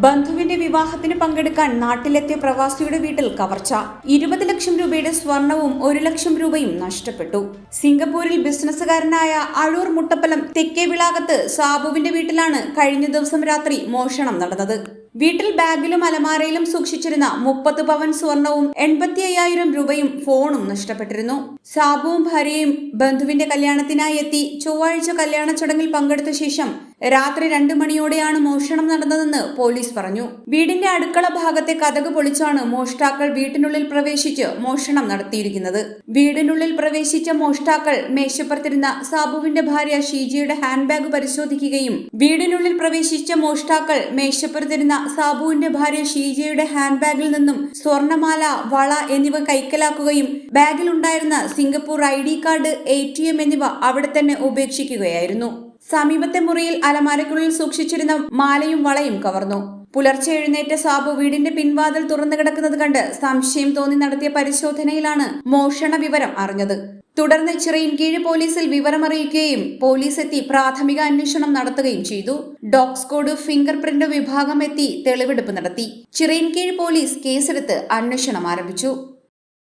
ബന്ധുവിന്റെ വിവാഹത്തിന് പങ്കെടുക്കാൻ നാട്ടിലെത്തിയ പ്രവാസിയുടെ വീട്ടിൽ കവർച്ച. 20 ലക്ഷം രൂപയുടെ സ്വർണവും 1 ലക്ഷം രൂപയും നഷ്ടപ്പെട്ടു. സിംഗപ്പൂരിൽ ബിസിനസ്സുകാരനായ അഴൂർ മുട്ടപ്പലം തെക്കേവിളാകത്ത് സാബുവിന്റെ വീട്ടിലാണ് കഴിഞ്ഞ ദിവസം രാത്രി മോഷണം നടന്നത്. വീട്ടിൽ ബാഗിലും അലമാരയിലും സൂക്ഷിച്ചിരുന്ന 30 പവൻ സ്വർണവും 85,000 രൂപയും ഫോണും നഷ്ടപ്പെട്ടിരുന്നു. സാബുവും ഭാര്യയും ബന്ധുവിന്റെ കല്യാണത്തിനായി എത്തി ചൊവ്വാഴ്ച കല്യാണ ചടങ്ങിൽ പങ്കെടുത്ത ശേഷം രാത്രി 2 മണിയോടെയാണ് മോഷണം നടന്നതെന്ന് പോലീസ് പറഞ്ഞു. വീടിന്റെ അടുക്കള ഭാഗത്തെ കതക് പൊളിച്ചാണ് മോഷ്ടാക്കൾ വീട്ടിനുള്ളിൽ പ്രവേശിച്ച് മോഷണം നടത്തിയിരിക്കുന്നത്. വീടിനുള്ളിൽ പ്രവേശിച്ച മോഷ്ടാക്കൾ മേശപ്പുറത്തിരുന്ന സാബുവിന്റെ ഭാര്യ ഷീജയുടെ ഹാൻഡ് ബാഗ് പരിശോധിക്കുകയും വീടിനുള്ളിൽ പ്രവേശിച്ച മോഷ്ടാക്കൾ മേശപ്പുറത്തിരുന്ന സാബുവിന്റെ ഭാര്യ ഷീജയുടെ ഹാൻഡ് ബാഗിൽ നിന്നും സ്വർണമാല, വള എന്നിവ കൈക്കലാക്കുകയും ബാഗിലുണ്ടായിരുന്ന സിംഗപ്പൂർ ID കാർഡ്, ATM എന്നിവ അവിടെ തന്നെ ഉപേക്ഷിക്കുകയായിരുന്നു. സമീപത്തെ മുറിയിൽ അലമാരയ്ക്കുള്ളിൽ സൂക്ഷിച്ചിരുന്ന മാലയും വളയും കവർന്നു. പുലർച്ചെ എഴുന്നേറ്റ സാബു വീടിന്റെ പിൻവാതിൽ തുറന്നു കിടക്കുന്നത് കണ്ട് സംശയം തോന്നി നടത്തിയ പരിശോധനയിലാണ് മോഷണ വിവരം അറിഞ്ഞത്. തുടർന്ന് ചിറയിൻകീഴ് പോലീസിൽ വിവരമറിയിക്കുകയും പോലീസ് എത്തി പ്രാഥമിക അന്വേഷണം നടത്തുകയും ചെയ്തു. ഡോഗ് സ്ക്വാഡ്, ഫിംഗർ പ്രിന്റ് വിഭാഗം എത്തി തെളിവെടുപ്പ് നടത്തി. ചിറയിൻകീഴ് പോലീസ് കേസെടുത്ത് അന്വേഷണം ആരംഭിച്ചു.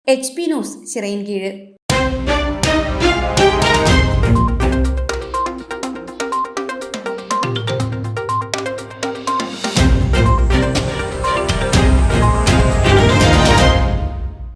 HP news, Chirayinkeezhu.